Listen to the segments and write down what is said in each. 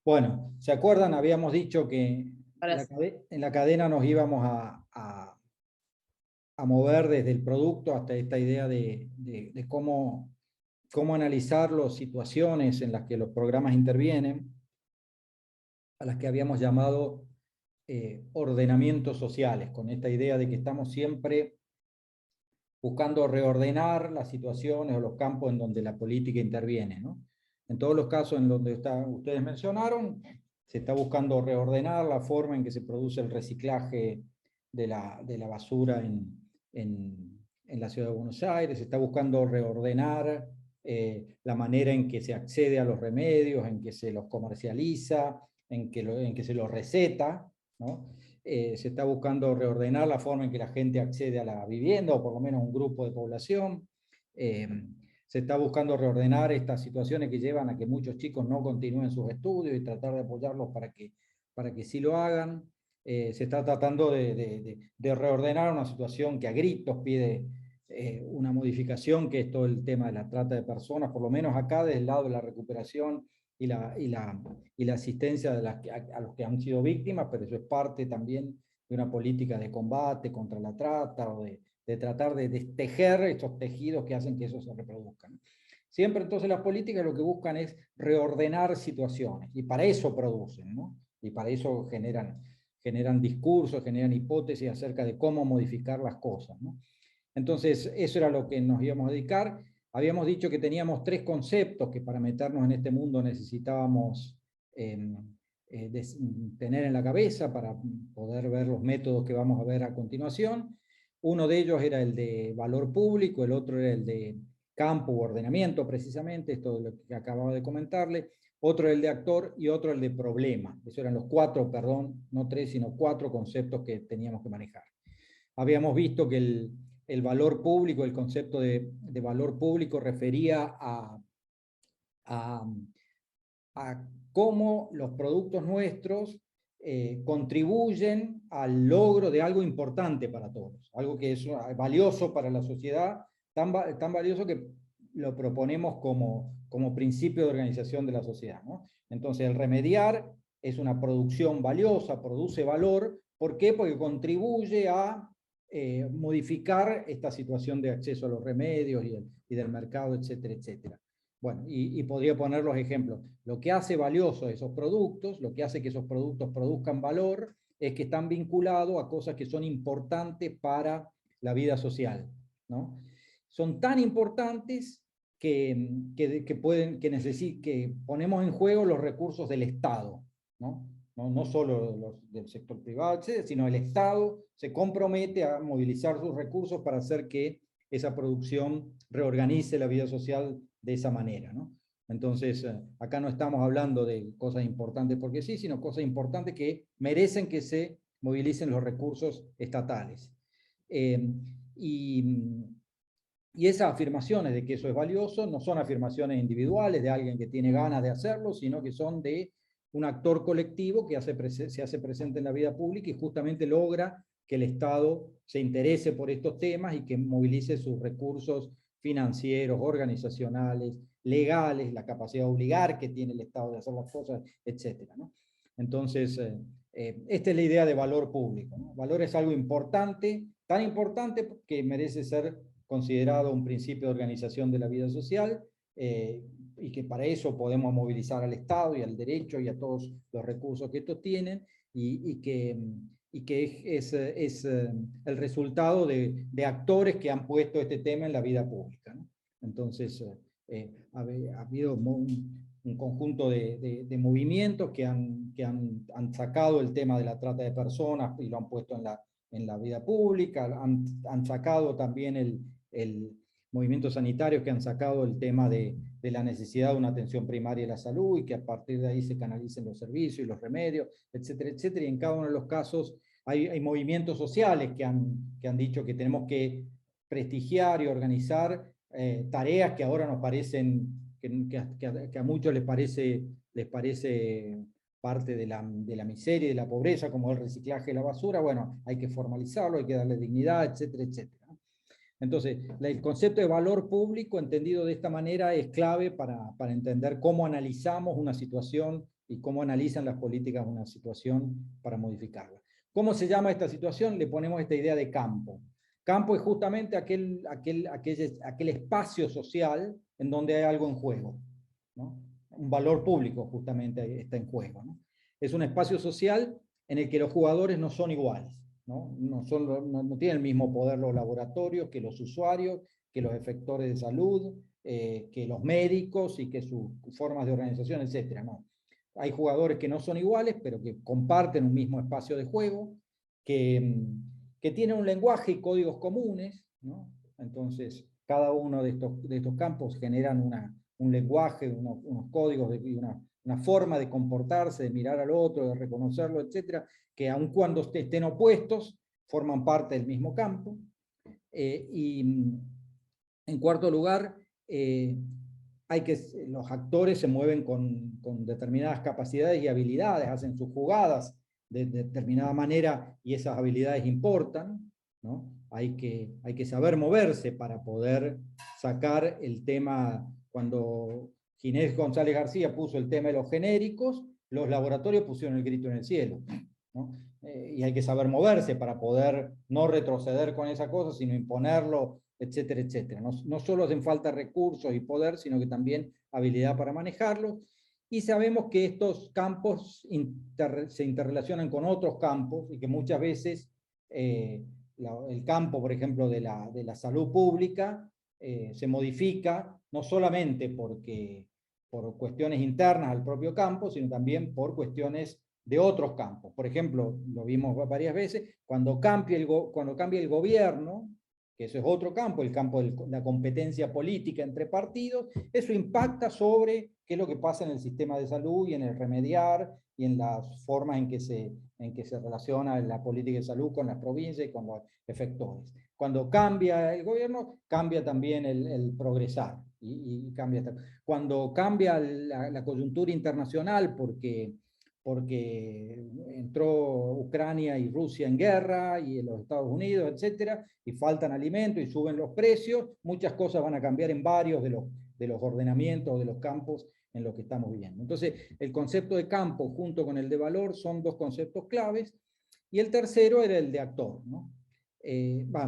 Bueno, ¿se acuerdan? Habíamos dicho que Ahora sí. en la cadena nos íbamos a mover desde el producto hasta esta idea de cómo analizar las situaciones en las que los programas intervienen, a las que habíamos llamado ordenamientos sociales, con esta idea de que estamos siempre buscando reordenar las situaciones o los campos en donde la política interviene, ¿no? En todos los casos en donde ustedes mencionaron, se está buscando reordenar la forma en que se produce el reciclaje de la basura en la ciudad de Buenos Aires, se está buscando reordenar la manera en que se accede a los remedios, en que se los comercializa, en que se los receta, ¿no? Se está buscando reordenar la forma en que la gente accede a la vivienda, o por lo menos un grupo de población. Se está buscando reordenar estas situaciones que llevan a que muchos chicos no continúen sus estudios y tratar de apoyarlos para que sí lo hagan. Se está tratando de reordenar una situación que a gritos pide una modificación, que es todo el tema de la trata de personas, por lo menos acá desde el lado de la recuperación y la asistencia a los que han sido víctimas, pero eso es parte también de una política de combate contra la trata o de tratar de destejer estos tejidos que hacen que eso se reproduzcan. Siempre entonces las políticas lo que buscan es reordenar situaciones y para eso producen, ¿no? Y para eso generan discursos, generan hipótesis acerca de cómo modificar las cosas, ¿no? Entonces eso era lo que nos íbamos a dedicar. Habíamos dicho que teníamos tres conceptos que para meternos en este mundo necesitábamos tener en la cabeza para poder ver los métodos que vamos a ver a continuación. Uno de ellos era el de valor público, el otro era el de campo u ordenamiento, precisamente, esto es lo que acababa de comentarle, otro el de actor y otro el de problema. Esos eran los cuatro, perdón, no tres, sino cuatro conceptos que teníamos que manejar. Habíamos visto que el valor público, el concepto de valor público refería a cómo los productos nuestros contribuyen al logro de algo importante para todos, algo que es valioso para la sociedad, tan valioso que lo proponemos como principio de organización de la sociedad, ¿no? Entonces el remediar es una producción valiosa, produce valor. ¿Por qué? Porque contribuye a modificar esta situación de acceso a los remedios y del mercado, etcétera, etcétera. Bueno, y podría poner los ejemplos. Lo que hace valioso esos productos, lo que hace que esos productos produzcan valor, es que están vinculados a cosas que son importantes para la vida social, ¿no? Son tan importantes que ponemos en juego los recursos del Estado, ¿no? No solo los del sector privado, etcétera, sino el Estado se compromete a movilizar sus recursos para hacer que esa producción reorganice la vida social de esa manera, ¿no? Entonces, acá no estamos hablando de cosas importantes porque sí, sino cosas importantes que merecen que se movilicen los recursos estatales. Y, y esas afirmaciones de que eso es valioso no son afirmaciones individuales de alguien que tiene ganas de hacerlo, sino que son de un actor colectivo que se hace presente en la vida pública y justamente logra que el Estado se interese por estos temas y que movilice sus recursos financieros, organizacionales, legales, la capacidad de obligar que tiene el Estado de hacer las cosas, etcétera, ¿no? Entonces, esta es la idea de valor público, ¿no? Valor es algo importante, tan importante que merece ser considerado un principio de organización de la vida social, y que para eso podemos movilizar al Estado y al derecho y a todos los recursos que estos tienen, y que es el resultado de actores que han puesto este tema en la vida pública, ¿no? Entonces, ha habido un conjunto de movimientos que han sacado el tema de la trata de personas y lo han puesto en la vida pública, han sacado también el movimientos sanitarios que han sacado el tema de la necesidad de una atención primaria de la salud y que a partir de ahí se canalicen los servicios y los remedios, etcétera, etcétera. Y en cada uno de los casos hay movimientos sociales que han dicho que tenemos que prestigiar y organizar tareas que ahora nos parecen, que a muchos les parece parte de la miseria y de la pobreza, como el reciclaje de la basura. Bueno, hay que formalizarlo, hay que darle dignidad, etcétera, etcétera. Entonces, el concepto de valor público, entendido de esta manera, es clave para entender cómo analizamos una situación y cómo analizan las políticas una situación para modificarla. ¿Cómo se llama esta situación? Le ponemos esta idea de campo. Campo es justamente aquel espacio social en donde hay algo en juego, ¿no? Un valor público justamente está en juego, ¿no? Es un espacio social en el que los jugadores no son iguales, ¿no? No tienen el mismo poder los laboratorios que los usuarios, que los efectores de salud, que los médicos y que sus formas de organización, etc. No. Hay jugadores que no son iguales, pero que comparten un mismo espacio de juego, que tienen un lenguaje y códigos comunes, ¿no? Entonces, cada uno de estos campos generan un lenguaje, unos códigos, una forma de comportarse, de mirar al otro, de reconocerlo, etcétera, que aun cuando estén opuestos, forman parte del mismo campo. Y en cuarto lugar, los actores se mueven con determinadas capacidades y habilidades, hacen sus jugadas de determinada manera y esas habilidades importan, ¿no? Hay que saber moverse para poder sacar el tema. Cuando Ginés González García puso el tema de los genéricos, los laboratorios pusieron el grito en el cielo, ¿no? Y hay que saber moverse para poder no retroceder con esa cosa, sino imponerlo, etcétera, etcétera. No solo hacen falta recursos y poder, sino que también habilidad para manejarlos. Y sabemos que estos campos se interrelacionan con otros campos y que muchas veces el campo, por ejemplo, de la salud pública se modifica, no solamente por cuestiones internas al propio campo, sino también por cuestiones de otros campos. Por ejemplo, lo vimos varias veces, cuando cambia el gobierno, que eso es otro campo, el campo de la competencia política entre partidos, eso impacta sobre qué es lo que pasa en el sistema de salud y en el remediar y en las formas en que se relaciona la política de salud con las provincias y con los efectores. Cuando cambia el gobierno, cambia también el progresar. Cambia. Cuando cambia la coyuntura internacional porque entró Ucrania y Rusia en guerra, y los Estados Unidos, etcétera, y faltan alimentos y suben los precios, muchas cosas van a cambiar en varios de los ordenamientos, de los campos en los que estamos viviendo. Entonces, el concepto de campo junto con el de valor son dos conceptos claves, y el tercero era el de actor, ¿no?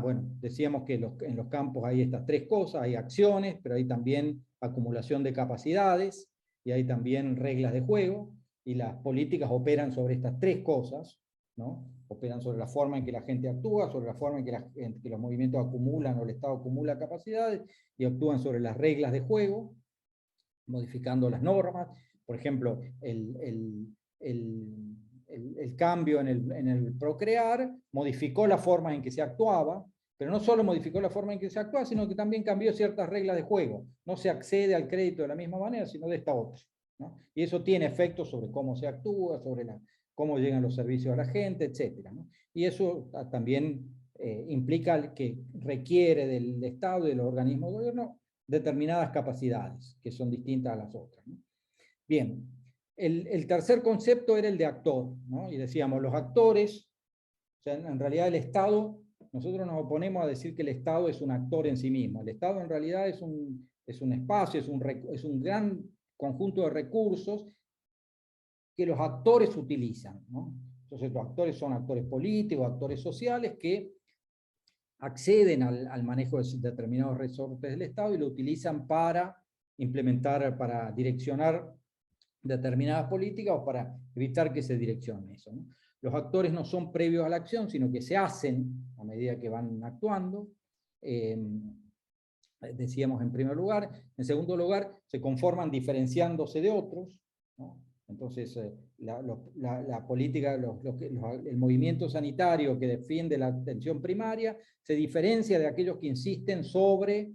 Bueno, decíamos que en los campos hay estas tres cosas, hay acciones, pero hay también acumulación de capacidades, y hay también reglas de juego, y las políticas operan sobre estas tres cosas, ¿no? Operan sobre la forma en que la gente actúa, sobre la forma en que los movimientos acumulan o el Estado acumula capacidades, y actúan sobre las reglas de juego, modificando las normas. Por ejemplo, el cambio en el procrear modificó la forma en que se actuaba, pero no solo modificó la forma en que se actuaba, sino que también cambió ciertas reglas de juego. No se accede al crédito de la misma manera, sino de esta otra, ¿no? Y eso tiene efectos sobre cómo se actúa, sobre cómo llegan los servicios a la gente, etc., ¿no? Y eso también implica que requiere del Estado y de los organismos de gobierno determinadas capacidades, que son distintas a las otras, ¿no? Bien, el tercer concepto era el de actor, ¿no? Y decíamos, los actores, o sea, en realidad el Estado, nosotros nos oponemos a decir que el Estado es un actor en sí mismo. El Estado en realidad es un espacio, es un gran conjunto de recursos que los actores utilizan, ¿no? Entonces los actores son actores políticos, actores sociales que acceden al manejo de determinados resortes del Estado y lo utilizan para implementar, para direccionar determinadas políticas o para evitar que se direccione eso, ¿no? Los actores no son previos a la acción, sino que se hacen a medida que van actuando. Decíamos en primer lugar. En segundo lugar, se conforman diferenciándose de otros, ¿no? Entonces, la política, el movimiento sanitario que defiende la atención primaria se diferencia de aquellos que insisten sobre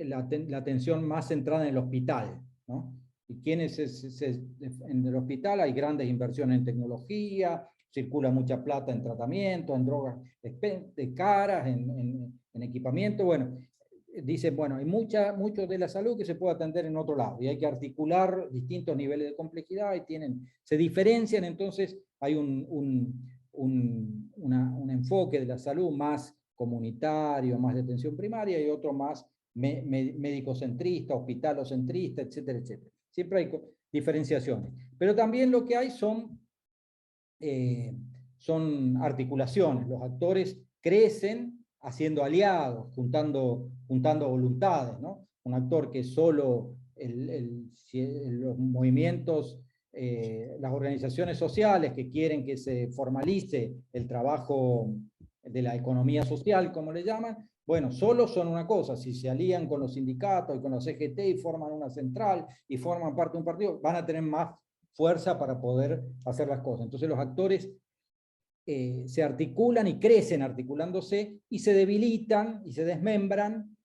la atención más centrada en el hospital, ¿no? ¿Y quiénes en el hospital? Hay grandes inversiones en tecnología, circula mucha plata en tratamiento, en drogas caras, en equipamiento. Bueno, dicen, bueno, hay mucho de la salud que se puede atender en otro lado, y hay que articular distintos niveles de complejidad, y se diferencian. Entonces hay un enfoque de la salud más comunitario, más de atención primaria, y otro más médico-centrista, hospitalocentrista, etcétera, etcétera. Siempre diferenciaciones. Pero también lo que hay son articulaciones. Los actores crecen haciendo aliados, juntando voluntades, ¿no? Un actor que solo los movimientos, las organizaciones sociales que quieren que se formalice el trabajo de la economía social, como le llaman, bueno, solo son una cosa. Si se alían con los sindicatos y con los CGT y forman una central y forman parte de un partido, van a tener más fuerza para poder hacer las cosas. Entonces los actores se articulan y crecen articulándose y se debilitan y se desmembran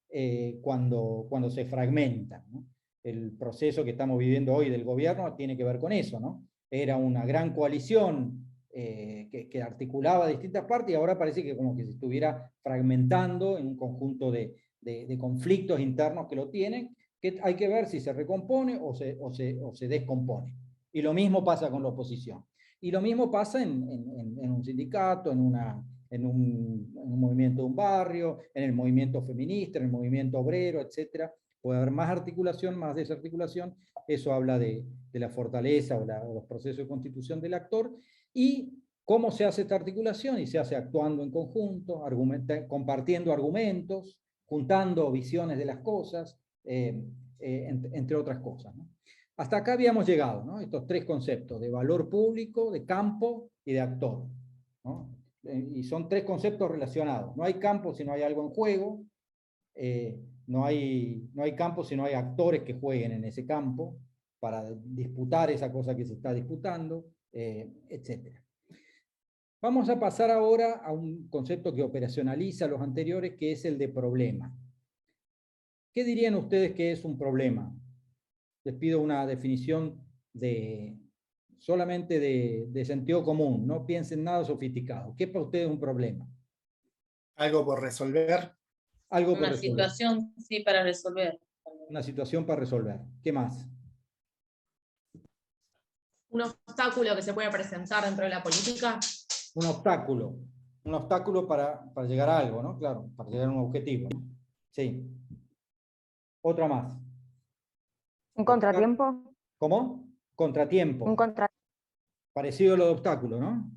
cuando se fragmentan, ¿no? El proceso que estamos viviendo hoy del gobierno tiene que ver con eso, ¿no? Era una gran coalición que articulaba distintas partes y ahora parece que como que se estuviera fragmentando en un conjunto de conflictos internos que lo tienen, que hay que ver si se recompone o se descompone. Y lo mismo pasa con la oposición. Y lo mismo pasa en un sindicato, en un movimiento de un barrio, en el movimiento feminista, en el movimiento obrero, etc. Puede haber más articulación, más desarticulación. Eso habla de la fortaleza o los procesos de constitución del actor. Y cómo se hace esta articulación, y se hace actuando en conjunto, compartiendo argumentos, juntando visiones de las cosas, entre otras cosas, ¿no? Hasta acá habíamos llegado, ¿no? Estos tres conceptos, de valor público, de campo y de actor, ¿no? Y son tres conceptos relacionados. No hay campo si no hay algo en juego, no hay campo si no hay actores que jueguen en ese campo para disputar esa cosa que se está disputando, etc. Vamos a pasar ahora a un concepto que operacionaliza los anteriores, que es el de problema. ¿Qué dirían ustedes que es un problema? Les pido una definición solamente de sentido común, no piensen nada sofisticado. ¿Qué para ustedes es un problema? Algo por resolver. Algo por Una resolver. situación, sí, para resolver. Una situación para resolver. ¿Qué más? Un obstáculo que se puede presentar dentro de la política. Un obstáculo para llegar a algo, ¿no? Claro, para llegar a un objetivo, ¿no? Sí. Otra más. ¿Un contratiempo? ¿Cómo? Contratiempo. Un contratiempo. Parecido a lo de obstáculo, ¿no?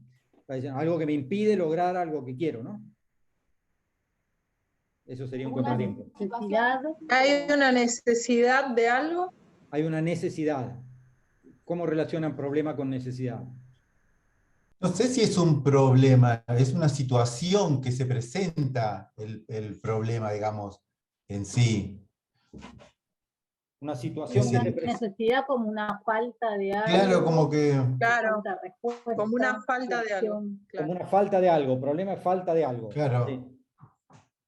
Algo que me impide lograr algo que quiero, ¿no? Eso sería un contratiempo. ¿Hay una necesidad de algo? Hay una necesidad. ¿Cómo relacionan problema con necesidad? No sé si es un problema, es una situación que se presenta el problema, digamos, en sí. Una situación que se presenta. Necesidad como una falta de algo. Claro, como que... Claro, como una falta de algo. Claro. Como una falta de algo. Problema es falta de algo. Claro. Sí.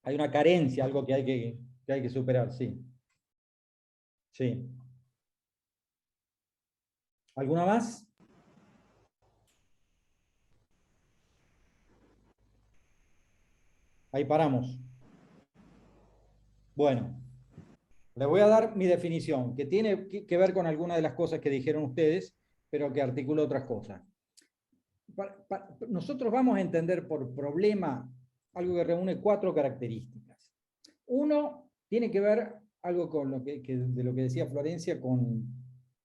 Hay una carencia, algo que hay que superar, sí. Sí. ¿Alguna más? Ahí paramos. Bueno, les voy a dar mi definición, que tiene que ver con algunas de las cosas que dijeron ustedes, pero que articula otras cosas. Nosotros vamos a entender por problema algo que reúne 4 características. Uno tiene que ver algo con de lo que decía Florencia, con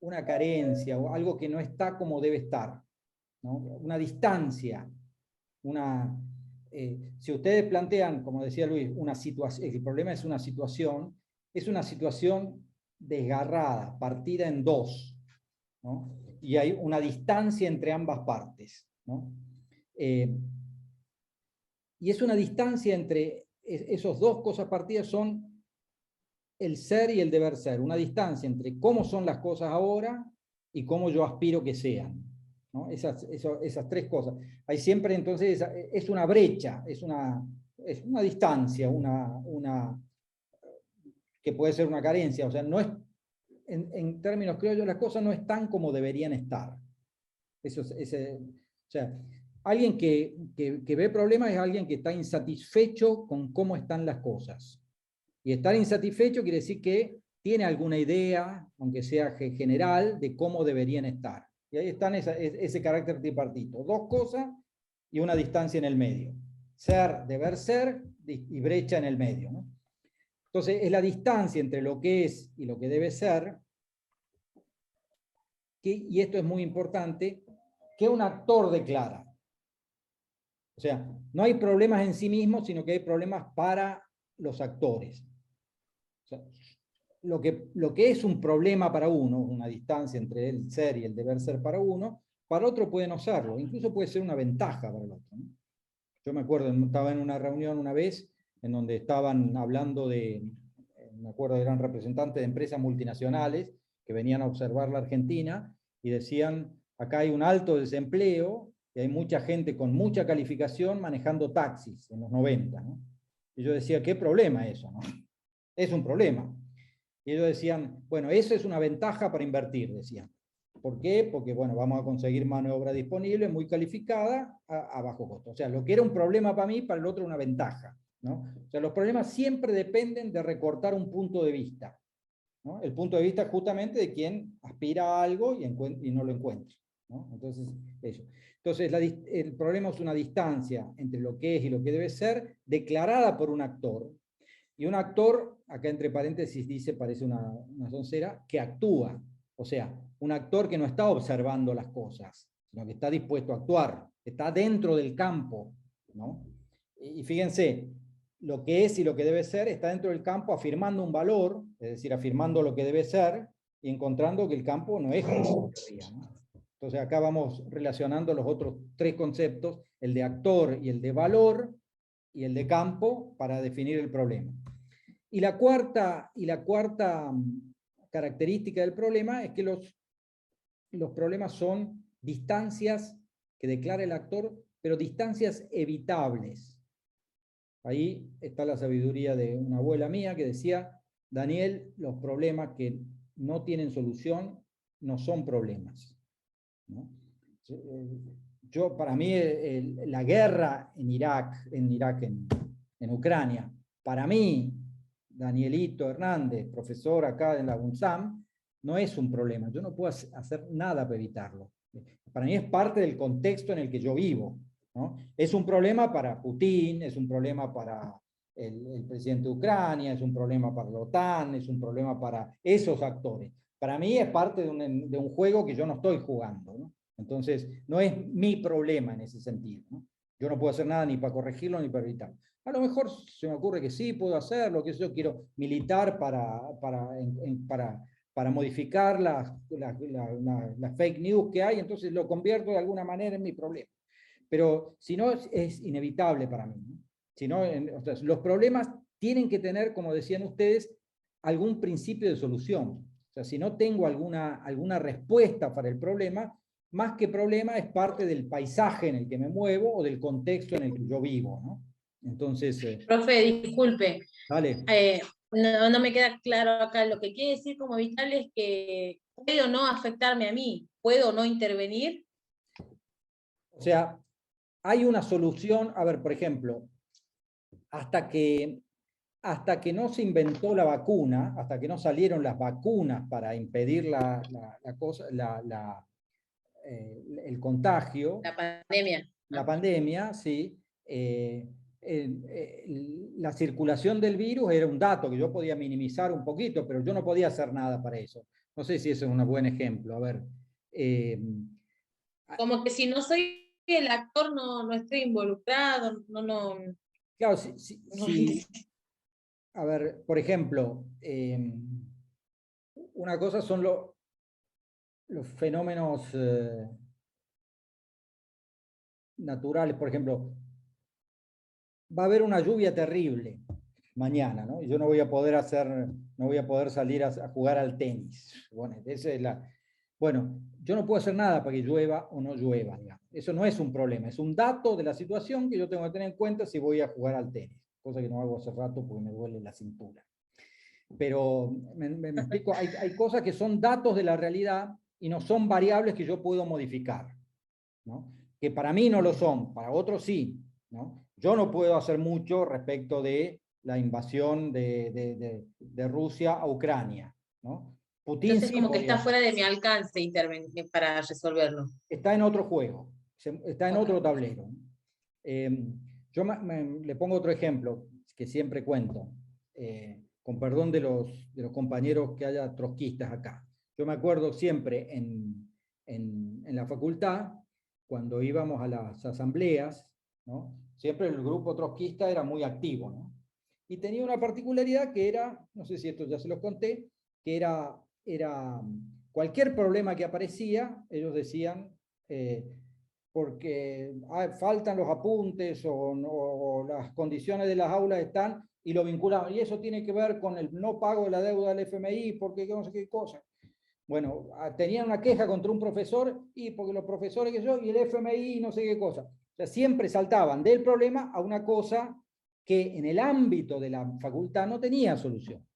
una carencia o algo que no está como debe estar, ¿no? Una distancia, si ustedes plantean, como decía Luis, una situación, el problema es una situación desgarrada, partida en dos, ¿no? Y hay una distancia entre ambas partes, ¿no? Y es una distancia entre esos dos cosas partidas, son el ser y el deber ser, una distancia entre cómo son las cosas ahora y cómo yo aspiro que sean, ¿no? Esas 3 cosas. Hay siempre entonces, es una brecha, es una distancia, que puede ser una carencia, o sea, no es, en términos criollos, las cosas no están como deberían estar. O sea, alguien que ve problemas es alguien que está insatisfecho con cómo están las cosas. Y estar insatisfecho quiere decir que tiene alguna idea, aunque sea general, de cómo deberían estar. Y ahí están ese carácter tripartito. 2 cosas y una distancia en el medio. Ser, deber ser, y brecha en el medio, ¿no? Entonces, es la distancia entre lo que es y lo que debe ser y esto es muy importante, que un actor declara. O sea, no hay problemas en sí mismos, sino que hay problemas para los actores. O sea, lo que es un problema para uno, una distancia entre el ser y el deber ser para uno, para otro puede no serlo, incluso puede ser una ventaja para el otro, ¿no? Yo me acuerdo, estaba en una reunión una vez en donde estaban hablando me acuerdo, eran representantes de empresas multinacionales que venían a observar la Argentina y decían, acá hay un alto desempleo y hay mucha gente con mucha calificación manejando taxis en los 90, ¿no? Y yo decía, ¿qué problema eso, no? Es un problema. Y ellos decían, bueno, eso es una ventaja para invertir, decían. ¿Por qué? Porque, bueno, vamos a conseguir mano de obra disponible, muy calificada, a bajo costo. O sea, lo que era un problema para mí, para el otro una ventaja, ¿no? O sea, los problemas siempre dependen de recortar un punto de vista, ¿no? El punto de vista justamente de quien aspira a algo y no lo encuentra, ¿no? Entonces, eso. Entonces, el problema es una distancia entre lo que es y lo que debe ser, declarada por un actor. Y un actor, acá entre paréntesis dice, parece una soncera, que actúa. O sea, un actor que no está observando las cosas, sino que está dispuesto a actuar, está dentro del campo, ¿no? Y fíjense, lo que es y lo que debe ser está dentro del campo afirmando un valor, es decir, afirmando lo que debe ser, y encontrando que el campo no es como debería, ¿no? Entonces acá vamos relacionando los otros tres conceptos, el de actor y el de valor, y el de campo, para definir el problema. Y la cuarta característica del problema es que los problemas son distancias que declara el actor, pero distancias evitables. Ahí está la sabiduría de una abuela mía que decía, Daniel, los problemas que no tienen solución no son problemas, ¿no? Para mí, la guerra en Ucrania, para mí, Danielito Hernández, profesor acá en la UNSAM, no es un problema. Yo no puedo hacer nada para evitarlo. Para mí es parte del contexto en el que yo vivo, ¿no? Es un problema para Putin, es un problema para el presidente de Ucrania, es un problema para la OTAN, es un problema para esos actores. Para mí es parte de un juego que yo no estoy jugando, ¿no? Entonces, no es mi problema en ese sentido, ¿no? Yo no puedo hacer nada ni para corregirlo ni para evitarlo. A lo mejor se me ocurre que sí, puedo hacerlo, que yo quiero militar para modificar las fake news que hay, entonces lo convierto de alguna manera en mi problema. Pero si no, es inevitable para mí, ¿no? Si no, o sea, los problemas tienen que tener, como decían ustedes, algún principio de solución. O sea, si no tengo alguna respuesta para el problema, más que problema es parte del paisaje en el que me muevo o del contexto en el que yo vivo, ¿no? Entonces... Profe, disculpe. Dale. No me queda claro acá. Lo que quiere decir como evitable es que puedo no afectarme a mí, puedo no intervenir. O sea, hay una solución, a ver, por ejemplo, hasta que no se inventó la vacuna, hasta que no salieron las vacunas para impedir el contagio. La pandemia. Sí. La circulación del virus era un dato que yo podía minimizar un poquito, pero yo no podía hacer nada para eso. No sé si ese es un buen ejemplo. A ver. Como que si no soy el actor, no estoy involucrado, Claro, a ver, por ejemplo, una cosa son los fenómenos naturales. Por ejemplo, va a haber una lluvia terrible mañana, ¿no? Y yo no voy a poder salir a jugar al tenis. Bueno, yo no puedo hacer nada para que llueva o no llueva, digamos. Eso no es un problema, es un dato de la situación que yo tengo que tener en cuenta si voy a jugar al tenis, cosa que no hago hace rato porque me duele la cintura. Pero, me explico, hay cosas que son datos de la realidad y no son variables que yo puedo modificar, ¿no? Que para mí no lo son, para otros sí, ¿no? Yo no puedo hacer mucho respecto de la invasión de Rusia a Ucrania, ¿no? Putin entonces sí como que está podría, fuera de mi alcance intervenir para resolverlo. está en otro juego, está en otro tablero. Yo le pongo otro ejemplo que siempre cuento, con perdón de los compañeros que haya trotskistas acá. Yo me acuerdo siempre en la facultad, cuando íbamos a las asambleas, ¿no? Siempre el grupo trotskista era muy activo, ¿no? Y tenía una particularidad que era, no sé si esto ya se los conté, que era cualquier problema que aparecía, ellos decían, porque faltan los apuntes o las condiciones de las aulas están, y lo vinculaban, y eso tiene que ver con el no pago de la deuda del FMI, porque no sé qué cosa. Bueno, tenían una queja contra un profesor, y porque los profesores que yo, y el FMI, no sé qué cosa. O sea, siempre saltaban del problema a una cosa que en el ámbito de la facultad no tenía solución.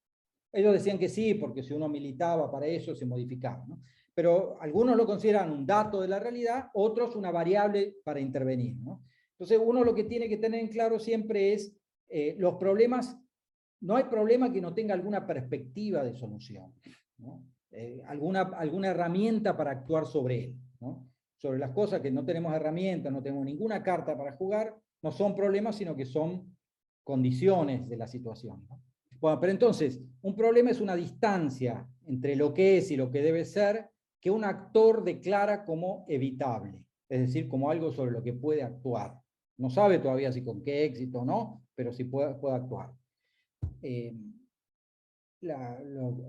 Ellos decían que sí, porque si uno militaba para eso se modificaba, ¿no? Pero algunos lo consideran un dato de la realidad, otros una variable para intervenir, ¿no? Entonces uno lo que tiene que tener en claro siempre es los problemas, no hay problema que no tenga alguna perspectiva de solución, ¿no? Alguna herramienta para actuar sobre él, ¿no? Sobre las cosas que no tenemos herramientas, no tenemos ninguna carta para jugar, no son problemas, sino que son condiciones de la situación, ¿no? Bueno, pero entonces, un problema es una distancia entre lo que es y lo que debe ser, que un actor declara como evitable, es decir, como algo sobre lo que puede actuar. No sabe todavía si con qué éxito o no, pero sí puede actuar.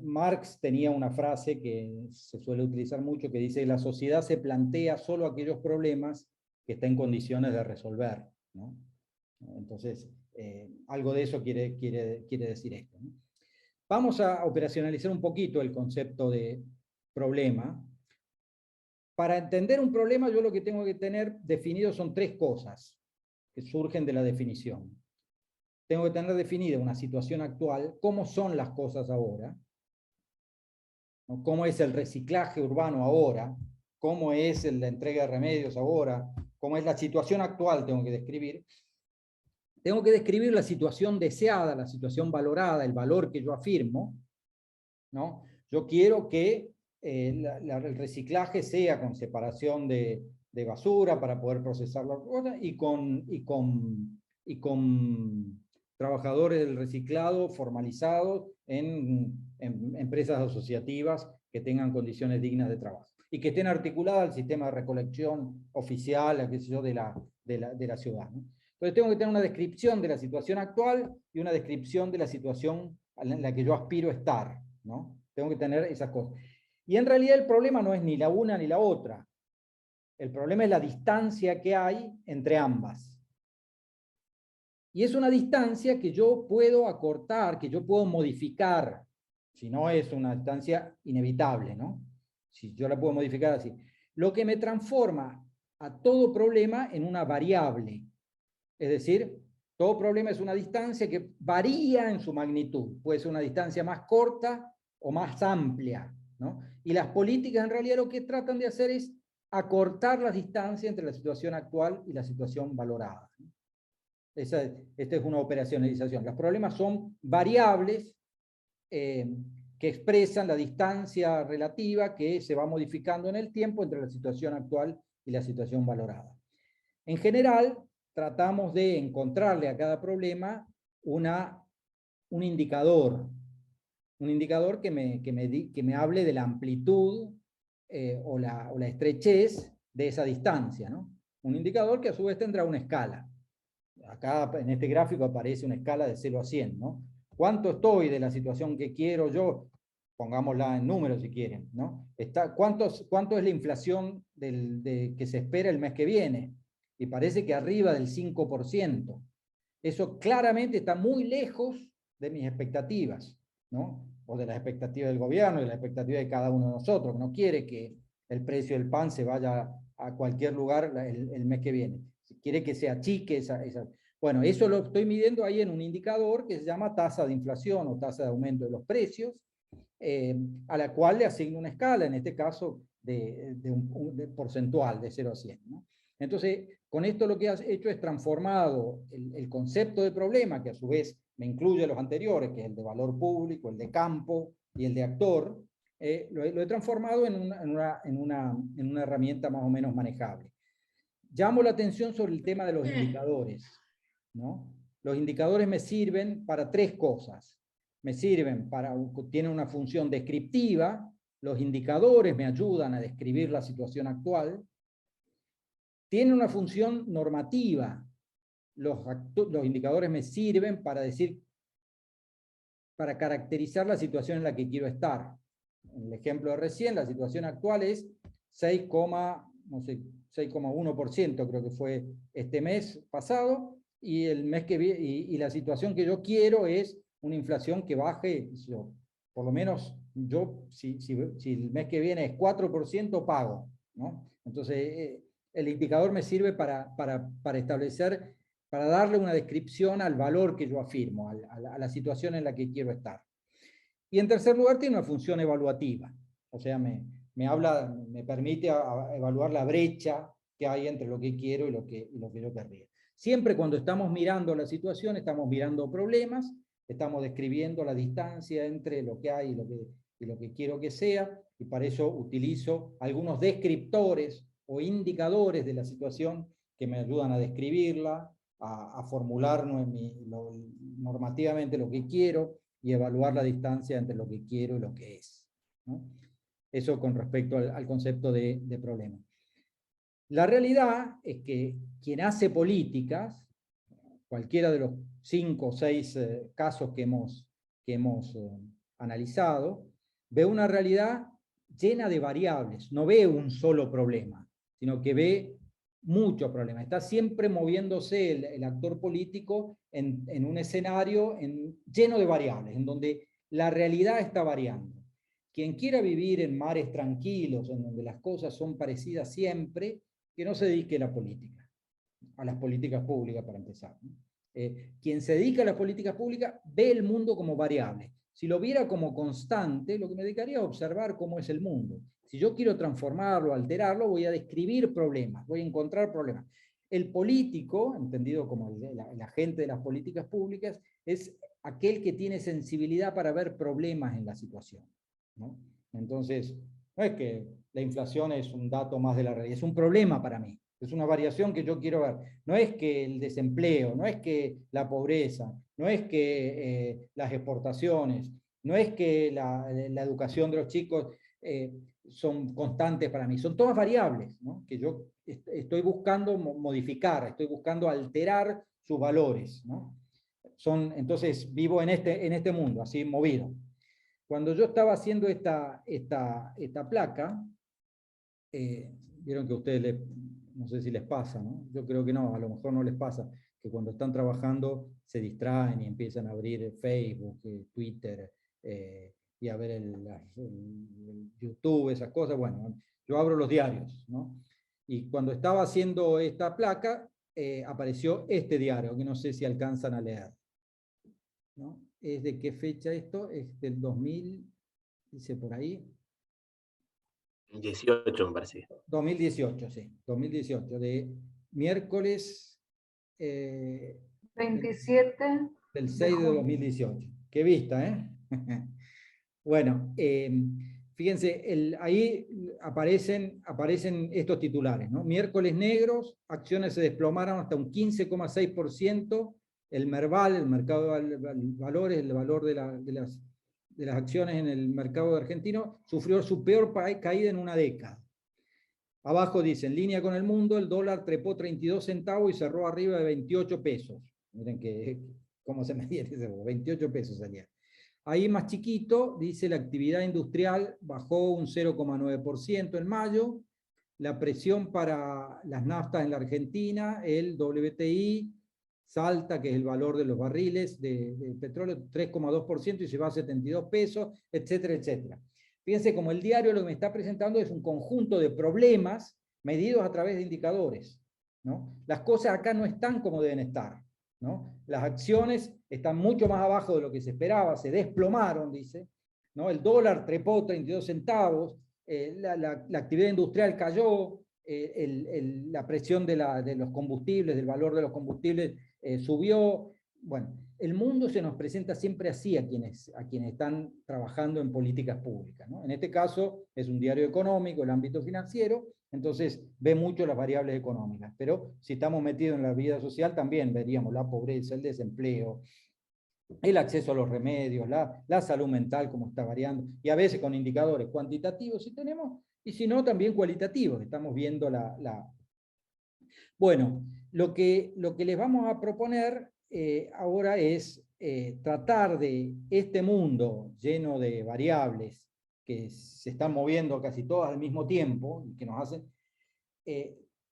Marx tenía una frase que se suele utilizar mucho, que dice: la sociedad se plantea solo aquellos problemas que está en condiciones de resolver, ¿no? Entonces, algo de eso quiere decir esto, ¿no? Vamos a operacionalizar un poquito el concepto de problema. Para entender un problema, yo lo que tengo que tener definido son tres cosas que surgen de la definición. Tengo que tener definida una situación actual, cómo son las cosas ahora, ¿no? Cómo es el reciclaje urbano ahora, cómo es la entrega de remedios ahora, cómo es la situación actual, tengo que describir. Tengo que describir la situación deseada, la situación valorada, el valor que yo afirmo, ¿no? Yo quiero que el reciclaje sea con separación de basura para poder procesar las cosas y con trabajadores del reciclado formalizados en empresas asociativas que tengan condiciones dignas de trabajo y que estén articuladas al sistema de recolección oficial, qué sé yo, de la ciudad, ¿no? Entonces tengo que tener una descripción de la situación actual y una descripción de la situación en la que yo aspiro a estar, ¿no? Tengo que tener esas cosas. Y en realidad el problema no es ni la una ni la otra. El problema es la distancia que hay entre ambas. Y es una distancia que yo puedo acortar, que yo puedo modificar, si no es una distancia inevitable, ¿no? Si yo la puedo modificar así. Lo que me transforma a todo problema en una variable. Es decir, todo problema es una distancia que varía en su magnitud. Puede ser una distancia más corta o más amplia, ¿no? Y las políticas en realidad lo que tratan de hacer es acortar la distancia entre la situación actual y la situación valorada. Esta es una operacionalización. Los problemas son variables que expresan la distancia relativa que se va modificando en el tiempo entre la situación actual y la situación valorada. En general, tratamos de encontrarle a cada problema un indicador que me hable de la amplitud o la estrechez de esa distancia, ¿no? Un indicador que a su vez tendrá una escala. Acá en este gráfico aparece una escala de 0 a 100, ¿no? ¿Cuánto estoy de la situación que quiero yo? Pongámosla en números si quieren, ¿no? ¿Cuánto es la inflación que se espera el mes que viene? Y parece que arriba del 5%. Eso claramente está muy lejos de mis expectativas, ¿no? O de las expectativas del gobierno, de las expectativas de cada uno de nosotros, que no quiere que el precio del pan se vaya a cualquier lugar el mes que viene. Quiere que se achique esa. Bueno, eso lo estoy midiendo ahí en un indicador que se llama tasa de inflación o tasa de aumento de los precios, a la cual le asigno una escala, en este caso de porcentual, de 0 a 100, ¿no? Entonces, con esto lo que has hecho es transformado el concepto de problema, que a su vez me incluye los anteriores, que es el de valor público, el de campo y el de actor, lo he transformado en una herramienta más o menos manejable. Llamo la atención sobre el tema de los indicadores, ¿no? Los indicadores me sirven para tres cosas. Me sirven tienen una función descriptiva, los indicadores me ayudan a describir la situación actual, tiene una función normativa. Los indicadores me sirven para decir, para caracterizar la situación en la que quiero estar. En el ejemplo de recién, la situación actual es 6,1%, creo que fue este mes pasado, y el mes que viene, y la situación que yo quiero es una inflación que baje, por lo menos yo, si el mes que viene es 4%, pago, ¿no? Entonces, el indicador me sirve para establecer, para darle una descripción al valor que yo afirmo, a la situación en la que quiero estar. Y en tercer lugar, tiene una función evaluativa, o sea, me permite evaluar la brecha que hay entre lo que quiero y lo que yo querría. Siempre cuando estamos mirando la situación, estamos mirando problemas, estamos describiendo la distancia entre lo que hay y lo que quiero que sea, y para eso utilizo algunos descriptores o indicadores de la situación que me ayudan a describirla, a formular normativamente lo que quiero y evaluar la distancia entre lo que quiero y lo que es, ¿no? Eso con respecto al concepto de problema. La realidad es que quien hace políticas, cualquiera de los 5 o 6 casos que hemos analizado, ve una realidad llena de variables, no ve un solo problema, sino que ve muchos problemas. Está siempre moviéndose el actor político en un escenario lleno de variables, en donde la realidad está variando. Quien quiera vivir en mares tranquilos, en donde las cosas son parecidas siempre, que no se dedique a la política, a las políticas públicas para empezar, ¿no? Quien se dedica a las políticas públicas ve el mundo como variable. Si lo viera como constante, lo que me dedicaría a observar cómo es el mundo. Si yo quiero transformarlo, alterarlo, voy a describir problemas, voy a encontrar problemas. El político, entendido como el agente de las políticas públicas, es aquel que tiene sensibilidad para ver problemas en la situación, ¿no? Entonces, no es que la inflación es un dato más de la realidad, es un problema para mí. Es una variación que yo quiero ver. No es que el desempleo, no es que la pobreza, no es que las exportaciones, no es que la educación de los chicos son constantes para mí. Son todas variables, ¿no? Que yo estoy buscando modificar, estoy buscando alterar sus valores, ¿no? Entonces vivo en este mundo, así movido. Cuando yo estaba haciendo esta placa, vieron que a ustedes no sé si les pasa, ¿no? Yo creo que no, a lo mejor no les pasa, que cuando están trabajando se distraen y empiezan a abrir Facebook, Twitter, y a ver el YouTube, esas cosas. Bueno, yo abro los diarios, ¿no? Y cuando estaba haciendo esta placa, apareció este diario, que no sé si alcanzan a leer, ¿no? ¿Es de qué fecha esto? Es del 2000, dice por ahí. 18 me parece. 2018, sí. 2018, de miércoles 27 del 6 de 2018. Qué vista, ¿eh? Bueno, fíjense, ahí aparecen estos titulares, ¿no? Miércoles negros, acciones se desplomaron hasta un 15,6%, el Merval, el mercado de valores, el valor de las acciones en el mercado argentino, sufrió su peor caída en una década. Abajo dicen, línea con el mundo, el dólar trepó 32 centavos y cerró arriba de 28 pesos. Miren cómo se medía ese, 28 pesos salía. Ahí más chiquito, dice la actividad industrial bajó un 0,9% en mayo, la presión para las naftas en la Argentina, el WTI, salta, que es el valor de los barriles de petróleo, 3,2% y se va a 72 pesos, etcétera, etcétera. Fíjense como el diario lo que me está presentando es un conjunto de problemas medidos a través de indicadores, ¿no? Las cosas acá no están como deben estar, ¿no? Las acciones están mucho más abajo de lo que se esperaba, se desplomaron, dice, ¿no? El dólar trepó 32 centavos, la actividad industrial cayó, la presión de los combustibles, del valor de los combustibles subió. Bueno, el mundo se nos presenta siempre así a quienes están trabajando en políticas públicas, ¿no? En este caso es un diario económico, el ámbito financiero, entonces ve mucho las variables económicas, pero si estamos metidos en la vida social también veríamos la pobreza, el desempleo, el acceso a los remedios, la salud mental, como está variando, y a veces con indicadores cuantitativos si tenemos, y si no, también cualitativos. Estamos viendo Bueno, lo que les vamos a proponer ahora es tratar de este mundo lleno de variables que se están moviendo casi todas al mismo tiempo, y que nos hacen,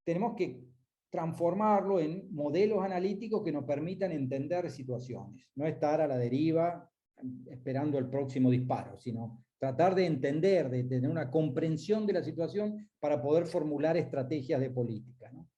tenemos que transformarlo en modelos analíticos que nos permitan entender situaciones, no estar a la deriva esperando el próximo disparo, sino tratar de entender, de tener una comprensión de la situación para poder formular estrategias de política, ¿no?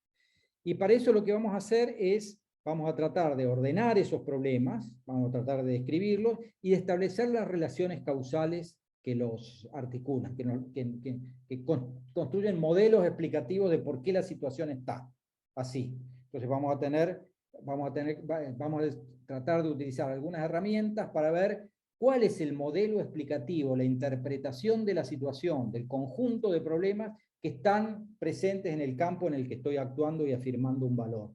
Y para eso lo que vamos a hacer es, vamos a tratar de ordenar esos problemas, vamos a tratar de describirlos y de establecer las relaciones causales que los articulan, que construyen modelos explicativos de por qué la situación está así. Entonces vamos a tratar de utilizar algunas herramientas para ver cuál es el modelo explicativo, la interpretación de la situación, del conjunto de problemas que están presentes en el campo en el que estoy actuando y afirmando un valor,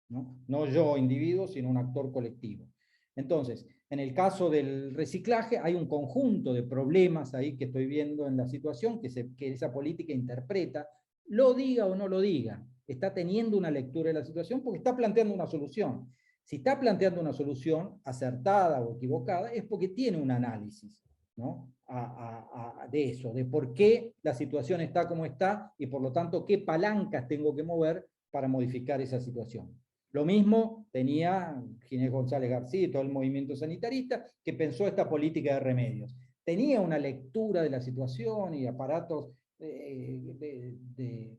¿no? No yo, individuo, sino un actor colectivo. Entonces, en el caso del reciclaje, hay un conjunto de problemas ahí que estoy viendo en la situación, que esa política interpreta, lo diga o no lo diga. Está teniendo una lectura de la situación porque está planteando una solución. Si está planteando una solución acertada o equivocada, es porque tiene un análisis, ¿no? De eso, de por qué la situación está como está y por lo tanto qué palancas tengo que mover para modificar esa situación. Lo mismo tenía Ginés González García y todo el movimiento sanitarista que pensó esta política de remedios. Tenía una lectura de la situación y aparatos de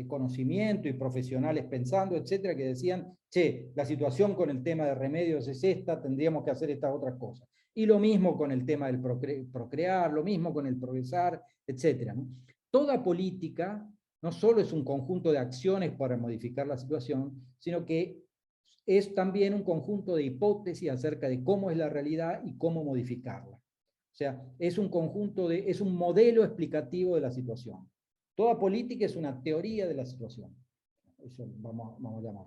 conocimiento y profesionales pensando, etcétera, que decían, che, la situación con el tema de remedios es esta, tendríamos que hacer estas otras cosas. Y lo mismo con el tema del procrear, lo mismo con el progresar, etcétera, ¿no? Toda política no solo es un conjunto de acciones para modificar la situación, sino que es también un conjunto de hipótesis acerca de cómo es la realidad y cómo modificarla. O sea, es un modelo explicativo de la situación. Toda política es una teoría de la situación. Eso vamos a llamar.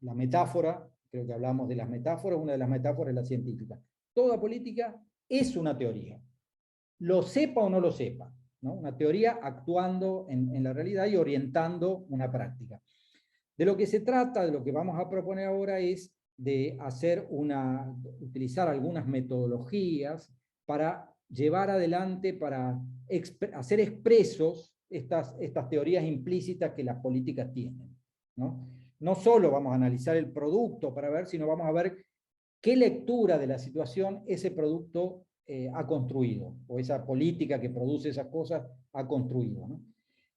La metáfora, creo que hablamos de las metáforas, una de las metáforas es la científica. Toda política es una teoría. Lo sepa o no lo sepa, ¿no? Una teoría actuando en la realidad y orientando una práctica. De lo que se trata, de lo que vamos a proponer ahora es de utilizar algunas metodologías para llevar adelante, para hacer expresos estas teorías implícitas que las políticas tienen, ¿no? No solo vamos a analizar el producto para ver, sino vamos a ver qué lectura de la situación ese producto ha construido, o esa política que produce esas cosas ha construido, ¿no?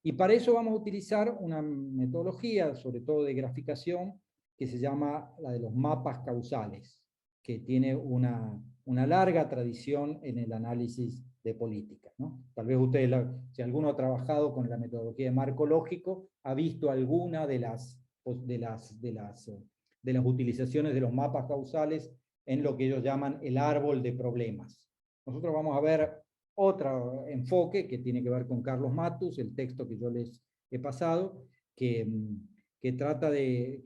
Y para eso vamos a utilizar una metodología, sobre todo de graficación, que se llama la de los mapas causales, que tiene una larga tradición en el análisis de política, ¿no? Tal vez ustedes, si alguno ha trabajado con la metodología de marco lógico, ha visto alguna de las utilizaciones de los mapas causales en lo que ellos llaman el árbol de problemas. Nosotros vamos a ver otro enfoque que tiene que ver con Carlos Matus, el texto que yo les he pasado, que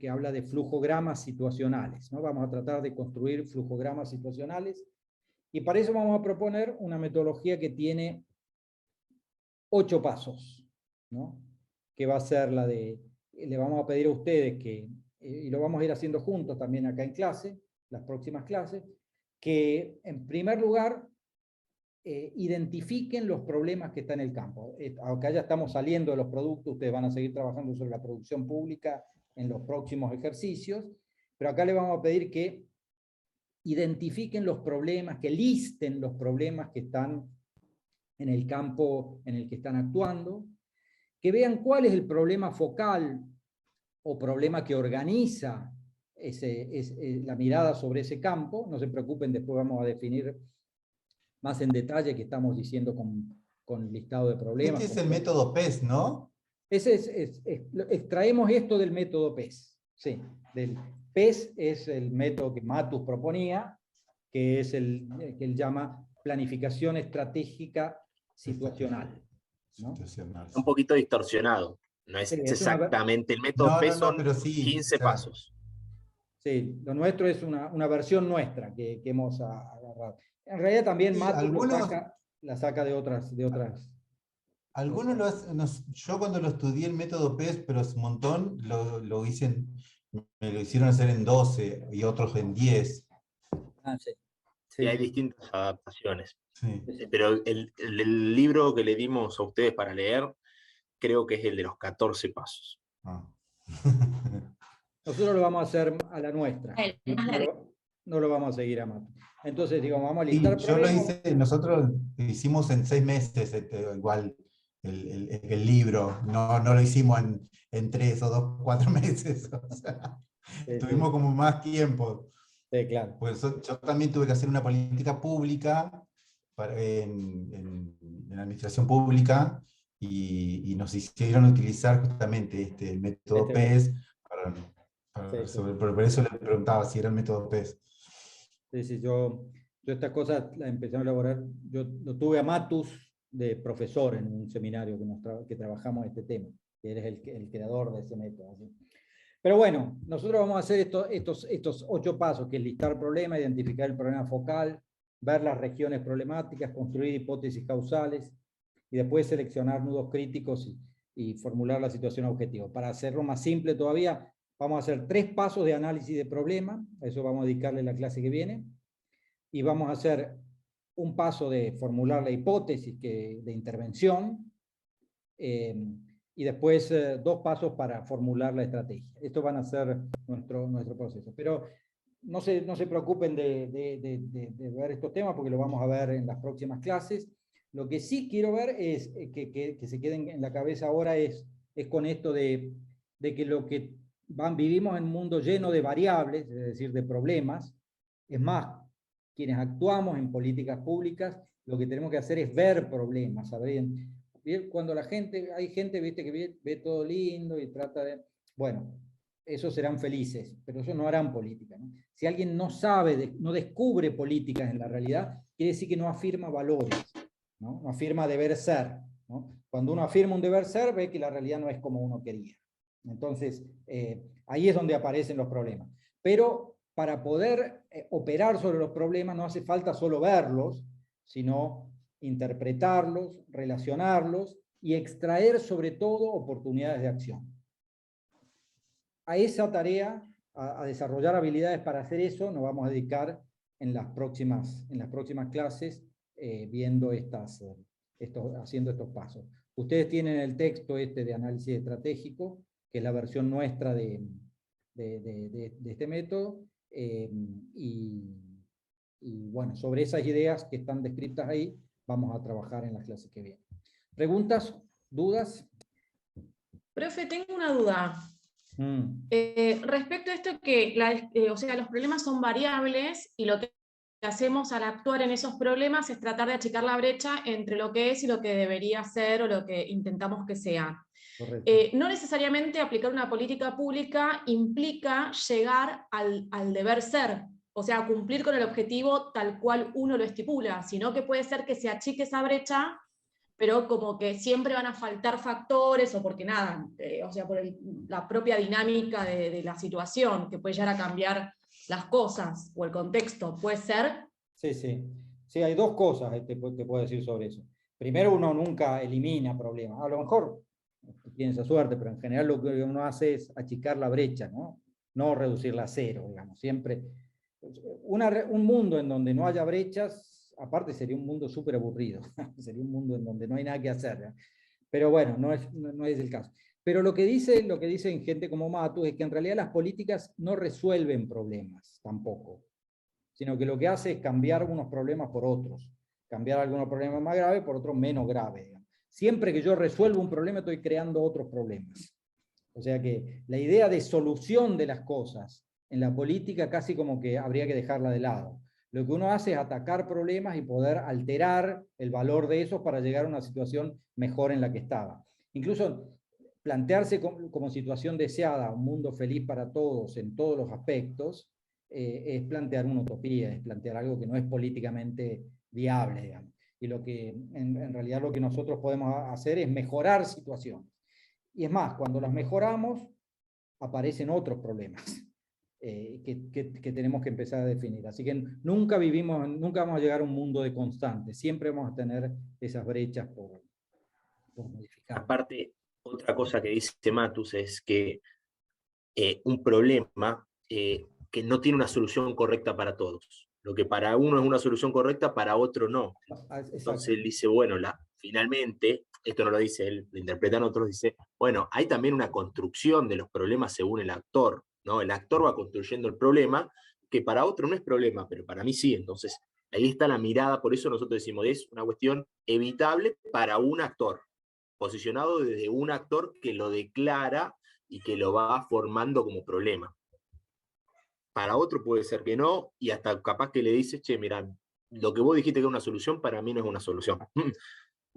habla de flujogramas situacionales, ¿no? Vamos a tratar de construir flujogramas situacionales, y para eso vamos a proponer una metodología que tiene 8 pasos, ¿no? Que va a ser le vamos a pedir a ustedes y lo vamos a ir haciendo juntos también acá en clase, las próximas clases, que en primer lugar identifiquen los problemas que están en el campo. Aunque ya estamos saliendo de los productos, ustedes van a seguir trabajando sobre la producción pública en los próximos ejercicios, pero acá les vamos a pedir que identifiquen los problemas, que listen los problemas que están en el campo en el que están actuando, que vean cuál es el problema focal o problema que organiza la mirada sobre ese campo. No se preocupen, después vamos a definir más en detalle que estamos diciendo con listado de problemas. Este es el método PES, ¿no? Extraemos esto del método PES. Sí, del PES es el método que Matus proponía, que es el que él llama planificación estratégica situacional, ¿no? Un poquito distorsionado. No es exactamente el método PES, son pero sí, 15 claro. pasos. Sí, lo nuestro es una versión nuestra que hemos agarrado. En realidad también Sí, Matus algunos- la saca de otras. Algunos yo cuando lo estudié el método PES, pero es un montón, me lo hicieron hacer en 12 y otros en 10. Ah, sí. Y hay Sí. distintas adaptaciones. Sí. Pero el libro que le dimos a ustedes para leer, creo que es el de los 14 pasos. Ah. Nosotros lo vamos a hacer a la nuestra. El más largo. No lo vamos a seguir a Matus. Entonces, digo, vamos a Sí, listar yo lo problemas. hice, nosotros lo hicimos en 6 meses, igual el libro, no lo hicimos en 3 o 2, 4 meses. O sea, Sí, tuvimos sí. como más tiempo. Sí, claro. Pues yo también tuve que hacer una política pública en la administración pública y nos hicieron utilizar justamente el método Este PES. Sí, sí. Por eso le preguntaba si era el método PES. Sí, sí, yo estas cosas las empecé a elaborar. Yo lo tuve a Matus de profesor en un seminario que trabajamos este tema, que eres el creador de ese método. ¿Sí? Pero bueno, nosotros vamos a hacer estos 8 pasos, que es listar problemas, identificar el problema focal, ver las regiones problemáticas, construir hipótesis causales, y después seleccionar nudos críticos y formular la situación objetivo. Para hacerlo más simple todavía, vamos a hacer 3 pasos de análisis de problema, a eso vamos a dedicarle la clase que viene, y vamos a hacer un paso de formular la hipótesis de intervención, y después 2 pasos para formular la estrategia. Estos van a ser nuestro proceso. Pero no se preocupen de ver estos temas, porque lo vamos a ver en las próximas clases. Lo que sí quiero ver es que se queden en la cabeza ahora es con esto de que lo que vivimos en un mundo lleno de variables, es decir, de problemas. Es más, quienes actuamos en políticas públicas, lo que tenemos que hacer es ver problemas, saber. Cuando hay gente, viste, que ve todo lindo y trata de, bueno, esos serán felices, pero esos no harán política, ¿no? Si alguien no sabe, no descubre políticas en la realidad, quiere decir que no afirma valores, ¿no? No afirma deber ser, ¿no? Cuando uno afirma un deber ser, ve que la realidad no es como uno quería. Entonces, ahí es donde aparecen los problemas. Pero para poder operar sobre los problemas no hace falta solo verlos, sino interpretarlos, relacionarlos y extraer sobre todo oportunidades de acción. A esa tarea, a desarrollar habilidades para hacer eso, nos vamos a dedicar en las próximas clases, viendo haciendo estos pasos. Ustedes tienen el texto de análisis estratégico, que es la versión nuestra de este método, y bueno, sobre esas ideas que están descritas ahí, vamos a trabajar en las clases que vienen. ¿Preguntas? ¿Dudas? Profe, tengo una duda. Respecto a esto que o sea, los problemas son variables y lo que hacemos al actuar en esos problemas es tratar de achicar la brecha entre lo que es y lo que debería ser o lo que intentamos que sea. No necesariamente aplicar una política pública implica llegar al deber ser, o sea, cumplir con el objetivo tal cual uno lo estipula, sino que puede ser que se achique esa brecha, pero como que siempre van a faltar factores, o porque nada, o sea, por la propia dinámica de la situación, que puede llegar a cambiar las cosas, o el contexto, ¿puede ser? Sí, sí. Sí, hay 2 cosas te puedo decir sobre eso. Primero, uno nunca elimina problemas. A lo mejor tiene esa suerte, pero en general lo que uno hace es achicar la brecha, ¿no? No reducirla a 0, digamos. Siempre. Un mundo en donde no haya brechas, aparte sería un mundo súper aburrido. Sería un mundo en donde no hay nada que hacer, ¿no? Pero bueno, no es el caso. Pero lo que dicen gente como Matus es que en realidad las políticas no resuelven problemas tampoco, sino que lo que hace es cambiar unos problemas por otros, cambiar algunos problemas más graves por otros menos graves, digamos. Siempre que yo resuelvo un problema estoy creando otros problemas. O sea que la idea de solución de las cosas en la política casi como que habría que dejarla de lado. Lo que uno hace es atacar problemas y poder alterar el valor de esos para llegar a una situación mejor en la que estaba. Incluso plantearse como situación deseada, un mundo feliz para todos en todos los aspectos, es plantear una utopía, es plantear algo que no es políticamente viable, digamos. Y lo que en realidad lo que nosotros podemos hacer es mejorar situaciones. Y es más, cuando las mejoramos, aparecen otros problemas. que tenemos que empezar a definir. Así que nunca vamos a llegar a un mundo de constante, siempre vamos a tener esas brechas por modificar. Aparte, otra cosa que dice Matus es que un problema que no tiene una solución correcta para todos. Lo que para uno es una solución correcta, para otro no. Entonces él dice, bueno, finalmente, esto no lo dice él, lo interpretan otros, dice, bueno, hay también una construcción de los problemas según el actor, ¿no? El actor va construyendo el problema, que para otro no es problema, pero para mí sí. Entonces, ahí está la mirada, por eso nosotros decimos, es una cuestión evitable para un actor, posicionado desde un actor que lo declara y que lo va formando como problema. Para otro puede ser que no, y hasta capaz que le dices, che, mira, lo que vos dijiste que es una solución, para mí no es una solución.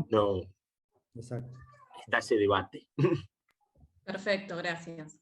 No. Exacto. Está ese debate. Perfecto, gracias.